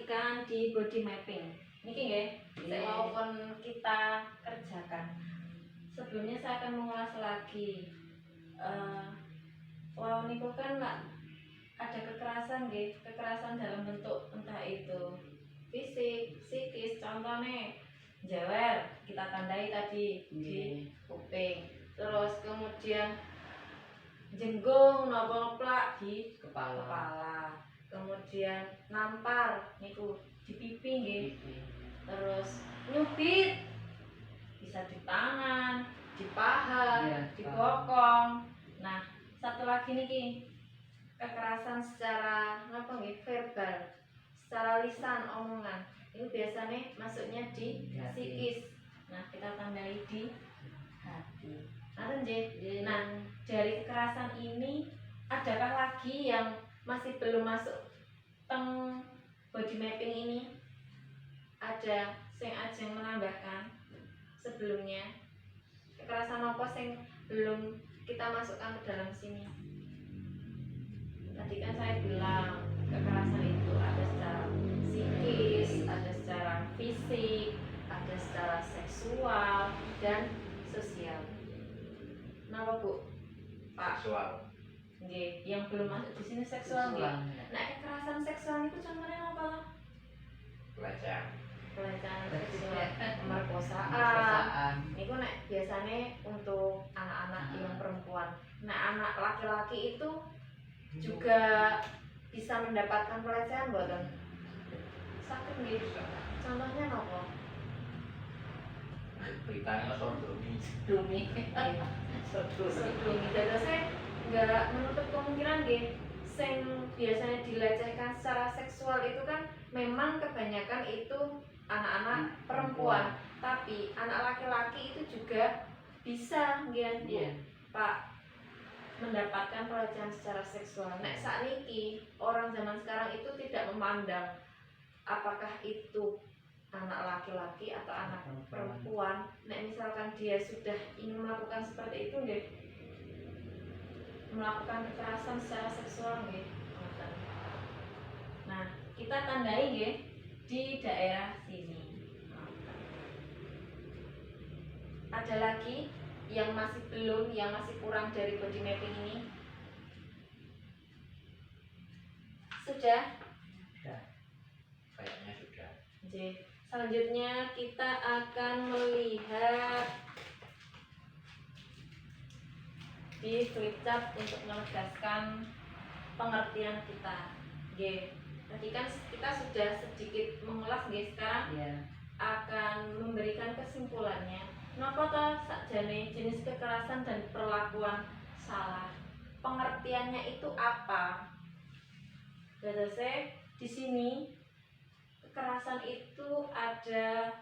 perhatikan di body mapping. Niki nggih, saya maupun kita kerjakan. Sebelumnya saya akan mengulas lagi. Wow, niku kan ada kekerasan nggih, kekerasan dalam bentuk entah itu fisik, psikis, contohnya jewer, kita tandai tadi di kuping. Terus kemudian jenggung nopo plak di kepala. Kemudian nampar niku di pipi nggih. Terus nyubit bisa di tangan, di paha, di bokong. Nah, satu lagi niki kekerasan secara apa nggih, verbal, secara lisan omongan. Itu biasanya masuknya di psikis. Nah, kita tandai di hati. Nah, dari kekerasan ini adakah lagi yang masih belum masuk teng body mapping ini? Ada sing ajeng menambahkan sebelumnya kekerasan apa sing belum kita masukkan ke dalam sini? Tadi kan saya bilang kekerasan itu ada secara psikis, ada secara fisik, ada secara seksual dan sosial. Kenapa Bu? Pak? Seksual. Nggih, yang belum masuk di sini seksual nggih. Nah, kekerasan seksual itu contohnya apa? Pelecehan Seksual, pemerkosaan. Niku nek biasanya untuk anak-anak yang perempuan. Nah, anak laki-laki itu juga bisa mendapatkan pelecehan mboten? Sakit nggih. Contohnya napa? beritanya sodomi. Sodomi. Dadose nggak menutup kemungkinan nggih. Sing biasanya dilecehkan secara seksual itu kan memang kebanyakan itu anak-anak perempuan, tapi anak laki-laki itu juga bisa nggih Pak mendapatkan pelecehan secara seksual. Nek sakniki orang zaman sekarang itu tidak memandang apakah itu anak laki-laki atau anak perempuan. Nek misalkan dia sudah ingin melakukan seperti itu nggih, melakukan kekerasan secara seksual nggih. Nah, kita tandai nggih di daerah sini. Ada lagi yang masih belum, yang masih kurang dari body mapping ini? Sudah? Kayaknya sudah. Oke. Selanjutnya kita akan melihat di flipchart untuk menegaskan pengertian kita. Oke. Tadi kan kita sudah sedikit mengulas, guys. Sekarang akan memberikan kesimpulannya. Napa ta sakjane jenis kekerasan dan perlakuan salah? Pengertiannya itu apa? Dadose di sini kekerasan itu ada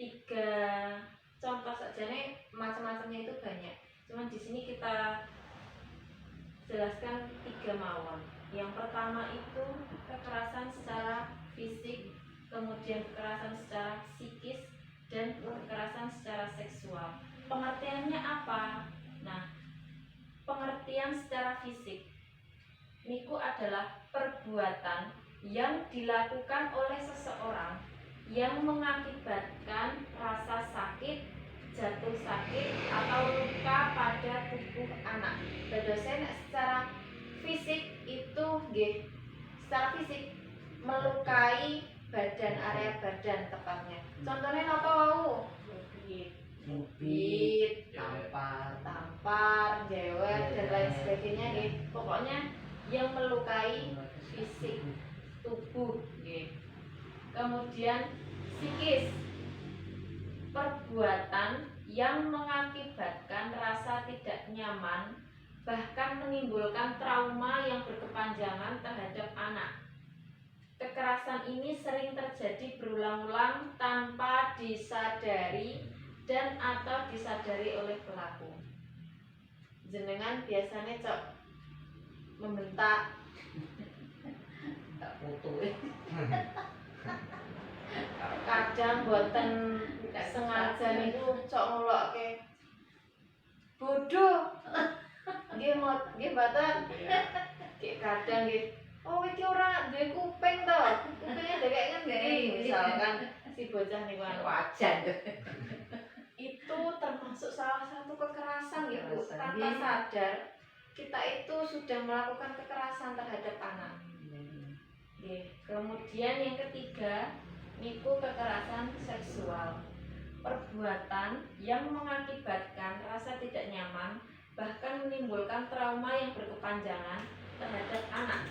3 contoh sakjane, macam-macamnya itu banyak. Cuman di sini kita jelaskan 3 mawon. Yang pertama itu kekerasan secara fisik, kemudian kekerasan secara psikis, dan kekerasan secara seksual. Pengertiannya apa? Nah, pengertian secara fisik niku adalah perbuatan yang dilakukan oleh seseorang yang mengakibatkan rasa sakit, jatuh sakit, atau luka pada tubuh anak. Dadose secara fisik itu nggih, secara fisik melukai badan, area badan tepatnya. Contohnya napa wau? Nyubit, tampar, jewer, dan lain sebagainya nggih. Pokoknya yang melukai fisik tubuh nggih. Kemudian psikis, perbuatan yang mengakibatkan rasa tidak nyaman, bahkan menimbulkan trauma yang berkepanjangan terhadap anak. Kekerasan ini sering terjadi berulang-ulang tanpa disadari dan atau disadari oleh pelaku. Jenengan biasanya cok membentak, tak foto. Kadang boten sengaja niku cok ngelokke bodoh. Nggih mboten. Nggih kadang nggih oh iki ora duwe kuping to. Kupingnya dhewek ngendi misalkan si bocah niku anu. Wajan. Itu termasuk salah satu kekerasan ya Bu. Kekerasan, Tanpa iya. sadar kita itu sudah melakukan kekerasan terhadap anak. Nggih. Kemudian yang ketiga niku kekerasan seksual. Perbuatan yang mengakibatkan rasa tidak nyaman bahkan menimbulkan trauma yang berkepanjangan terhadap anak.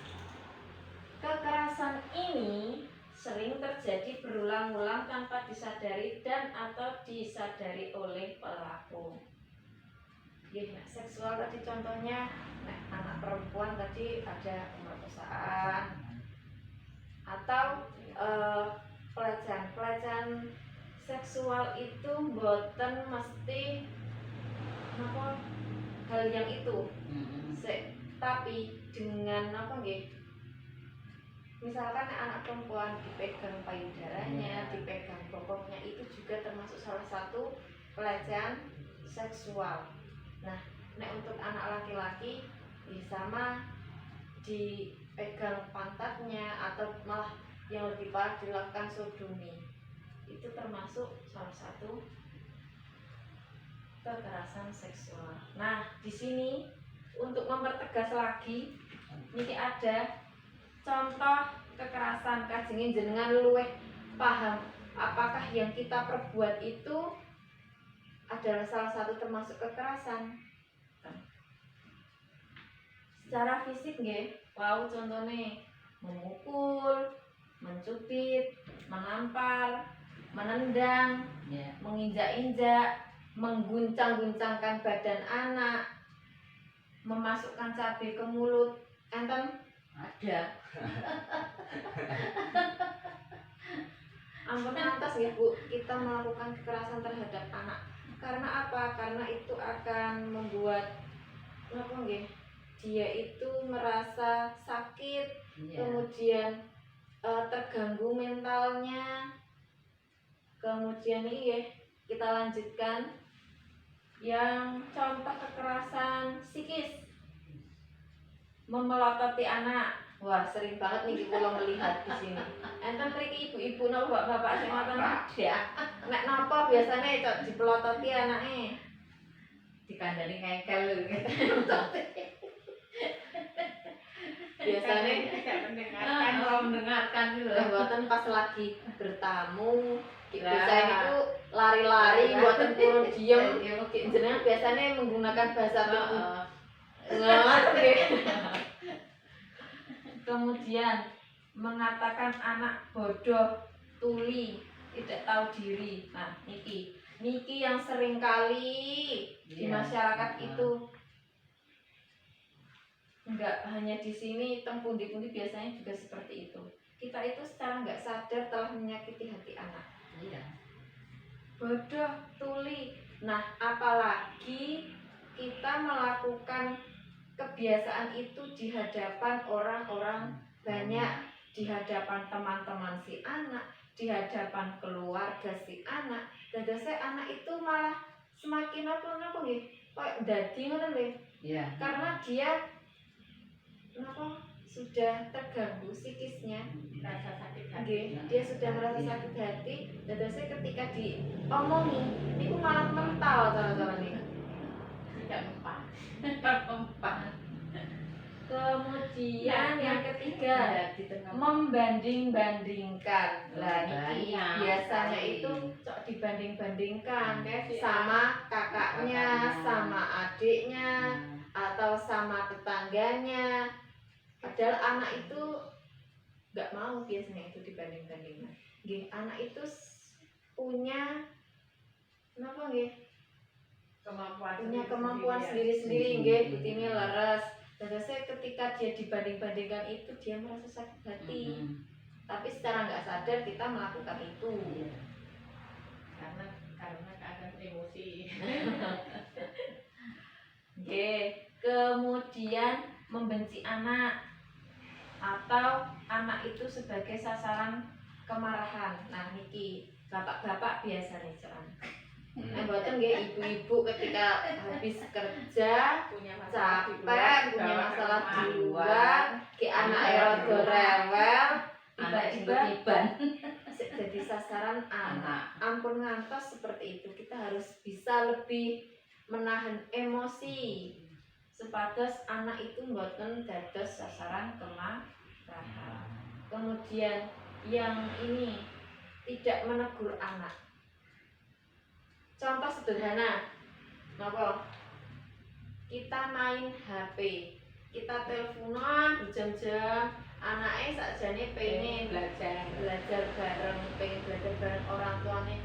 Kekerasan ini sering terjadi berulang-ulang tanpa disadari dan atau disadari oleh pelaku. Nggih, nek seksual tadi contohnya nek anak perempuan tadi ada pemerkosaan atau pelecehan seksual itu mboten mesti napa hal yang itu. Tapi dengan apa nggih? Misalkan anak perempuan dipegang payudaranya, dipegang bokongnya itu juga termasuk salah satu pelecehan seksual. Nah, nek untuk anak laki-laki sama dipegang pantatnya atau malah yang lebih parah dilakukan sodomi. Itu termasuk salah satu kekerasan seksual. Nah, di sini untuk mempertegas lagi, ini ada contoh kekerasan kajengin jenengan luweh paham apakah yang kita perbuat itu adalah salah satu termasuk kekerasan. Secara fisik nggih, wau contohnya memukul, mencubit, menampar, menendang, menginjak-injak, mengguncang-guncangkan badan anak, memasukkan cabai ke mulut. Enten Ada. ampun atas ya Bu, kita melakukan kekerasan terhadap anak. Karena apa? Karena itu akan membuat apa nggih? Dia itu merasa sakit, kemudian terganggu mentalnya. Kemudian ini ya, kita lanjutkan yang contoh kekerasan psikis. Memelototi anak. Wah, sering banget nih kula melihat di sini. Enten mriki ibu-ibu napa bapak sing ngoten ya. Nek napa biasane cok dipelototi anake. Dikandani ngengkel lho. Biasane Kalau mendengarkan gitu loh. mboten pas lagi bertamu, Lah. biasanya itu lari-lari, mboten kurun diem. Jenengan biasanya menggunakan bahasa tubuh. Ngerti. Kemudian mengatakan anak bodoh, tuli, tidak tahu diri. Nah, niki yang sering kali di masyarakat itu enggak hanya di sini, pundi-pundi biasanya juga seperti itu. Kita itu secara enggak sadar telah menyakiti hati anak. Iya. Bodoh, tuli. Nah, apalagi kita melakukan kebiasaan itu di hadapan orang-orang banyak, di hadapan teman-teman si anak, di hadapan keluarga si anak. Dadase anak itu malah semakin apa nggih? Kayak dadi ngoten lho. Iya. Karena dia sudah terganggu psikisnya. Rasa sakit Nggih, dia sudah merasa sakit hati. Dadase ketika diomongi, niku malah mental cara-carane. Tidak mempan. Kemudian yang ketiga, membanding-bandingkan. Lah niki biasanya itu cok dibanding-bandingkan sama kakaknya, sama adiknya, atau sama tetangganya. Padahal anak itu nggak mau biasanya itu dibanding-bandingkan. Nggih, anak itu punya nggih? Punya kemampuan sendiri-sendiri nggih, butine leres. Dadase ketika dia dibanding-bandingkan itu dia merasa sakit hati. Tapi secara nggak sadar kita melakukan itu. Karena keadaan emosi. Nggih, kemudian membenci anak atau anak itu sebagai sasaran kemarahan. Nah niki bapak-bapak biasanya ceran. Mboten nggih ibu-ibu ketika habis kerja Punya capek, punya masalah paduan ki anake rada rewel tiba-tiba jadi sasaran anak. Ampun ngantos seperti itu, kita harus bisa lebih menahan emosi supados anak itu mboten dados sasaran kemarahan. Kemudian yang ini tidak menegur anak. Contoh sederhana, napa? Kita main HP, kita teleponan berjam-jam, anaknya sakjane pengen belajar bareng, pengen belajar bareng orang tuanya.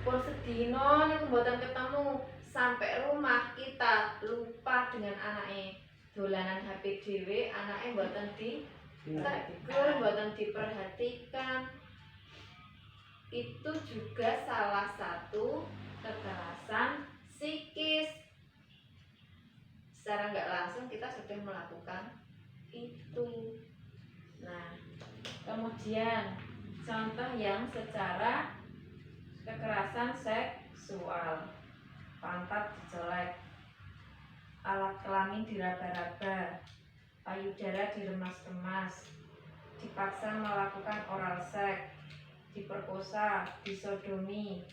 Pun sedino niku mboten ketemu, sampai rumah kita lupa dengan anaknya. Dolanan HP dhewe, anaknya mboten ditegur, mboten diperhatikan. Itu juga salah satu kekerasan psikis. Secara nggak langsung kita sudah melakukan itu. Nah, kemudian contoh yang secara kekerasan seksual, pantat dicolek, alat kelamin diraba-raba, payudara diremas-remas, dipaksa melakukan oral seks, diperkosa, disodomi,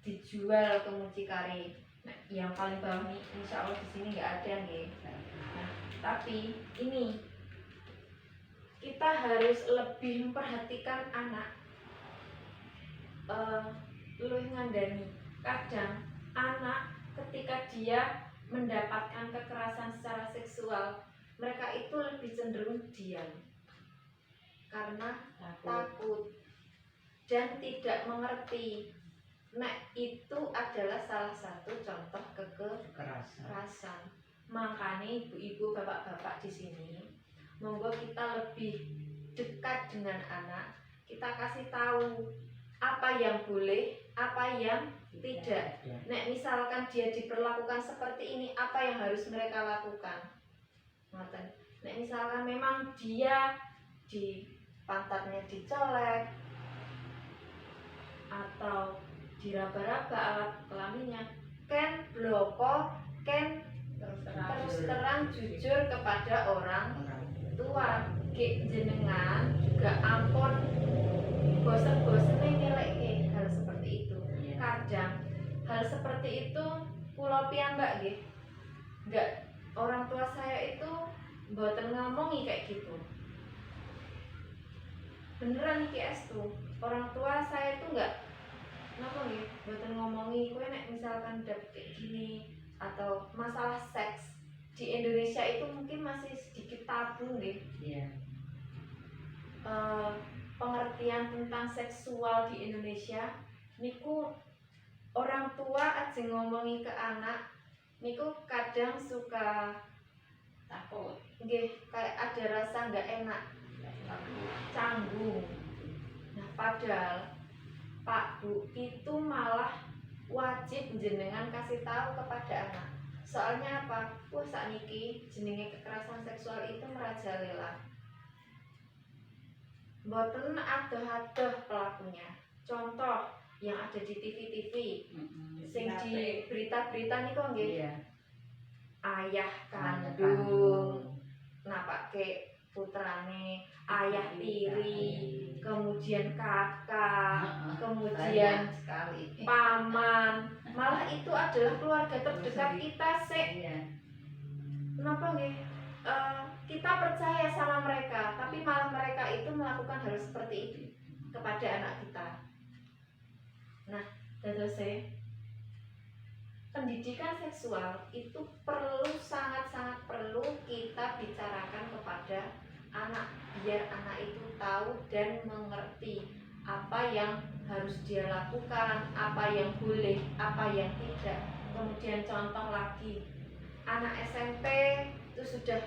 dijual ke mucikari. Nah, yang paling bawah ini insya Allah di sini nggak ada nih. Nah, tapi ini kita harus lebih memperhatikan anak. Luwih ngandani. Kadang anak ketika dia mendapatkan kekerasan secara seksual, mereka itu lebih cenderung diam karena takut dan tidak mengerti. Nah, itu adalah salah satu contoh kekerasan. Makanya ibu-ibu, bapak-bapak di sini, monggo kita lebih dekat dengan anak. Kita kasih tahu apa yang boleh, apa yang tidak. Nah, misalkan dia diperlakukan seperti ini, apa yang harus mereka lakukan? Nah, misalkan memang dia di pantatnya dicolek atau diraba-raba alat kelaminnya, ken bloko, ken terus terang jujur kepada orang tua. Ki jenengan juga ampun bosen-bosen ngeleke hal seperti itu. Kadang hal seperti itu kula piyambak nggih, enggak, orang tua saya itu mboten ngomongi kayak gitu. Beneran iki estu, orang tua saya itu enggak napa nggih, mboten ngomongi kowe nek misalkan dapet kayak gini atau masalah seks di Indonesia itu mungkin masih sedikit tabu nggih. Iya. Pengertian tentang seksual di Indonesia niku orang tua aja ngomongi ke anak niku kadang suka takut nggih, kayak ada rasa nggak enak, canggung. Nah, padahal Pak Bu itu malah wajib jenengan kasih tahu kepada anak. Soalnya apa? Wah, sakniki jenenge kekerasan seksual itu merajalela. Mboten adoh-adoh pelakunya. Contoh yang ada di TV-TV, sing di berita-berita niku nggih. Ayah kandung napake putrane, ayah tiri, kemudian kakak, kemudian paman. Malah itu adalah keluarga terdekat kita sih. Kenapa nggih? Kita percaya sama mereka, tapi malah mereka itu melakukan hal seperti itu kepada anak kita. Nah, terus pendidikan seksual itu sangat-sangat perlu kita bicarakan kepada anak, biar anak itu tahu dan mengerti apa yang harus dia lakukan, apa yang boleh, apa yang tidak. Kemudian contoh lagi, anak SMP itu sudah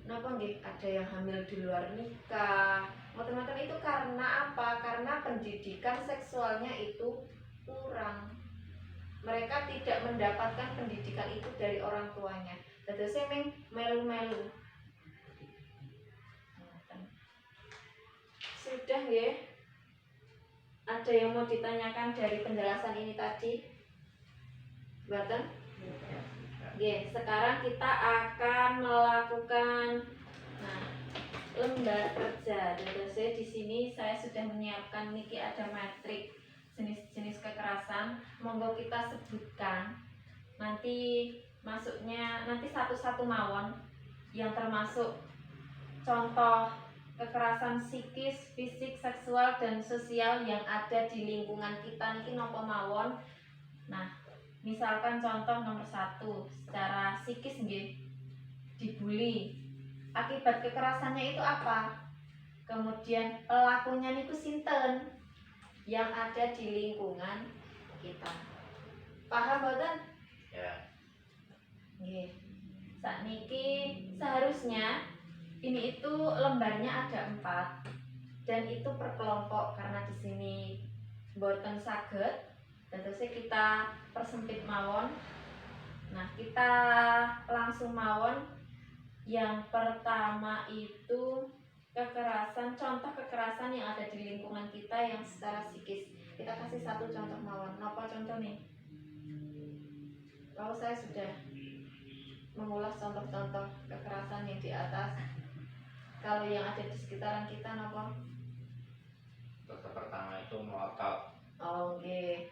ada yang hamil di luar nikah. Teman-teman itu karena apa? Karena pendidikan seksualnya itu kurang. Mereka tidak mendapatkan pendidikan itu dari orang tuanya. Jadi saya melu-melu. Sudah nggih? Ada yang mau ditanyakan dari penjelasan ini tadi? Boten? Nggih, sekarang kita akan melakukan Nah, lembar kerja. Jadi di sini saya sudah menyiapkan niki ada metrik jenis-jenis kekerasan. Monggo kita sebutkan. Nanti masuknya nanti satu-satu mawon yang termasuk contoh kekerasan psikis, fisik, seksual dan sosial yang ada di lingkungan kita niki napa mawon. Nah, misalkan contoh nomor 1 secara psikis nggih, dibully. Akibat kekerasannya itu apa? Kemudian pelakunya niku sinten yang ada di lingkungan kita. Paham mboten? Ya. Nggih. Sakniki seharusnya ini itu lembarnya ada 4 dan itu per kelompok karena di sini mboten saged. Terus kita persempit mawon. Nah, kita langsung mawon. Yang pertama itu kekerasan, contoh kekerasan yang ada di lingkungan kita yang secara psikis. Kita kasih satu contoh mawon. Napa contoh nih? Kalau saya sudah mengulas contoh-contoh kekerasan yang di atas, kalau yang ada di sekitaran kita napa? Contoh pertama itu melotot. Oke.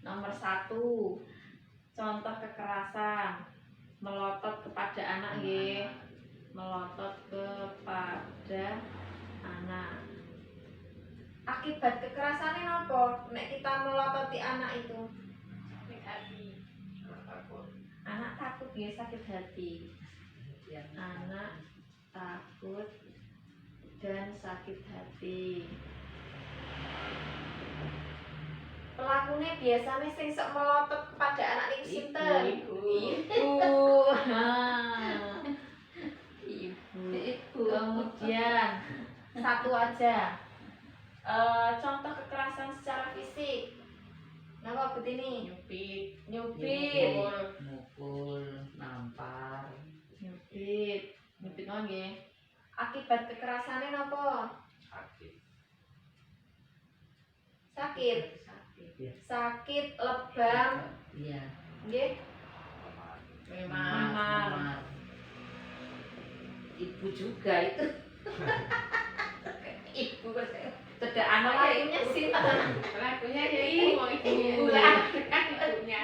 Nomor 1 contoh kekerasan melotot kepada anak nggih. Melotot kepada anak. Akibat kekerasannya napa? Nek kita melototi anak itu, Sakit hati. Anak takut. anak takut ya sakit hati. Ya. Anak takut dan sakit hati. Pelakunya biasanya sing sok melotot kepada anak niku sinten? Ibu. Ibu. Nah. Ibu. Kemudian satu aja. Contoh kekerasan secara fisik. Napa betini? Nyupit. Nyubit. Mukul. Nampar. Nyubit. Nyubit nggih. Akibat kekerasannya napa? Sakit. Sakit. Sakit. Sakit, lebam, Iya. nggih. Memang. Memar. Ibu juga itu. Ibu kan Tidak anak lainnya sinten? pelakunya ya ibu. Ibu lah. Kan ibunya.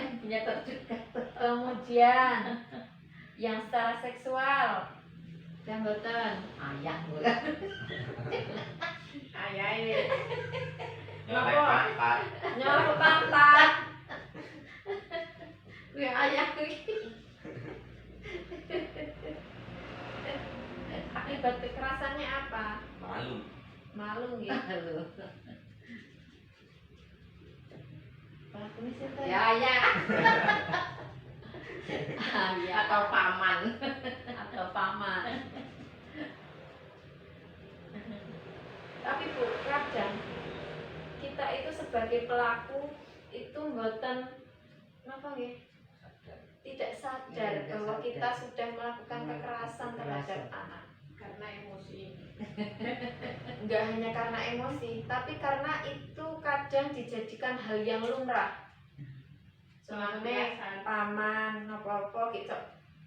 Ibunya terdekat. Kemudian yang secara seksual dan boten Ayah bukan. Ayah ini. Nyolek Napa? pantat. nyolok pantat. Gue ayahku. Akibat kekerasannya apa? Malu. Malu nggih. Halo. Pelakunya sinten? Ya ya. Ayah Atau paman. atau paman. Tapi Bu, kadang kita itu sebagai pelaku itu mboten napa nggih? Tidak sadar Tidak bahwa sadar. kita sudah melakukan kekerasan terhadap anak. Karena emosi. Enggak hanya karena emosi, tapi karena itu kadang dijadikan hal yang lumrah. Soalnya paman apa-apa gitu.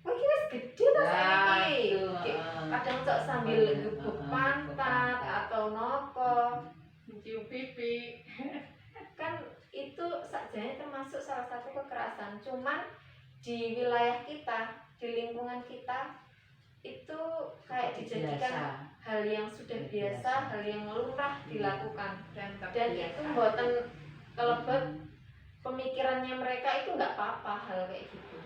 Wah, iki wis gede ta saiki. Kadang cok sambil gebuk pantat atau nopo. Mencium pipi. Kan itu sakjane termasuk salah satu kekerasan. Cuman di wilayah kita, di lingkungan kita itu kayak dijadikan hal yang sudah biasa, hal yang lumrah dilakukan. Dan itu mboten kelebet pemikirannya mereka itu nggak apa-apa hal kayak gitu.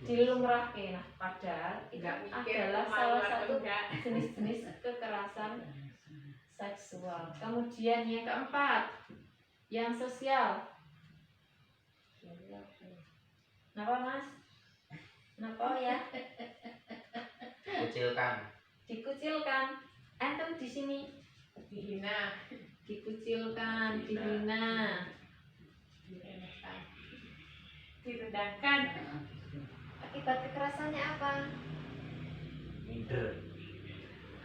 Dilumrahke. Nah, padahal itu Nggak mikir adalah malu salah atau satu enggak. jenis-jenis kekerasan seksual. Kemudian yang keempat, yang sosial. Kenapa Mas? Kenapa ya? Kucilkan. Dikucilkan. Enten di sini Dihina. dikucilkan, dihina. Diremehkan. Direndahkan. Akibat kekerasannya apa? Minder.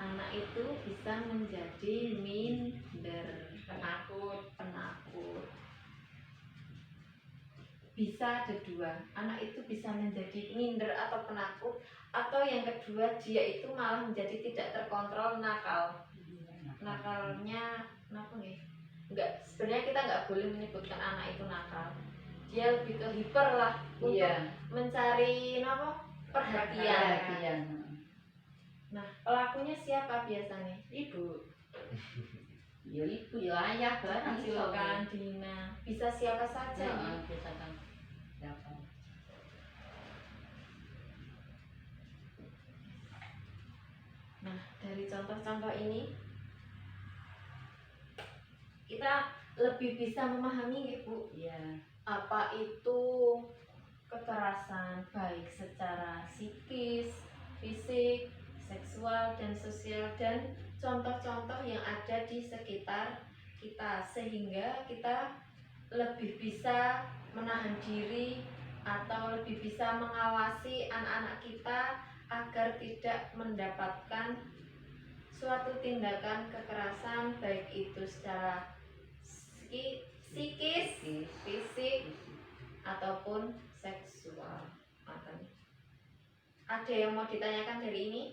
Anak itu bisa menjadi minder, Penakut. penakut. bisa ada dua. Anak itu bisa menjadi minder atau penakut, atau yang kedua dia itu malah menjadi tidak terkontrol, nakal. Nakalnya kenapa nih? Enggak, sebenarnya kita nggak boleh menyebutkan anak itu nakal. Dia lebih ke hiper lah untuk Iya. mencari apa? Perhatian. Perhatian. Nah, pelakunya siapa biasanya? Ibu. Ya ibu ya ayah barang Silakan Dina. Bisa siapa saja. Ya, bisa kan. Siapa? Nah, dari contoh-contoh ini kita lebih bisa memahami ya Bu, Iya. apa itu kekerasan baik secara psikis, fisik, seksual, dan sosial, dan contoh-contoh yang ada di sekitar kita, sehingga kita lebih bisa menahan diri atau lebih bisa mengawasi anak-anak kita agar tidak mendapatkan suatu tindakan kekerasan baik itu secara psikis, fisik, ataupun seksual. Makanya ada yang mau ditanyakan dari ini?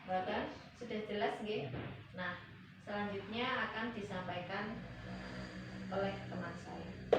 Bahkan sudah jelas nggih? Nah, selanjutnya akan disampaikan oleh teman saya.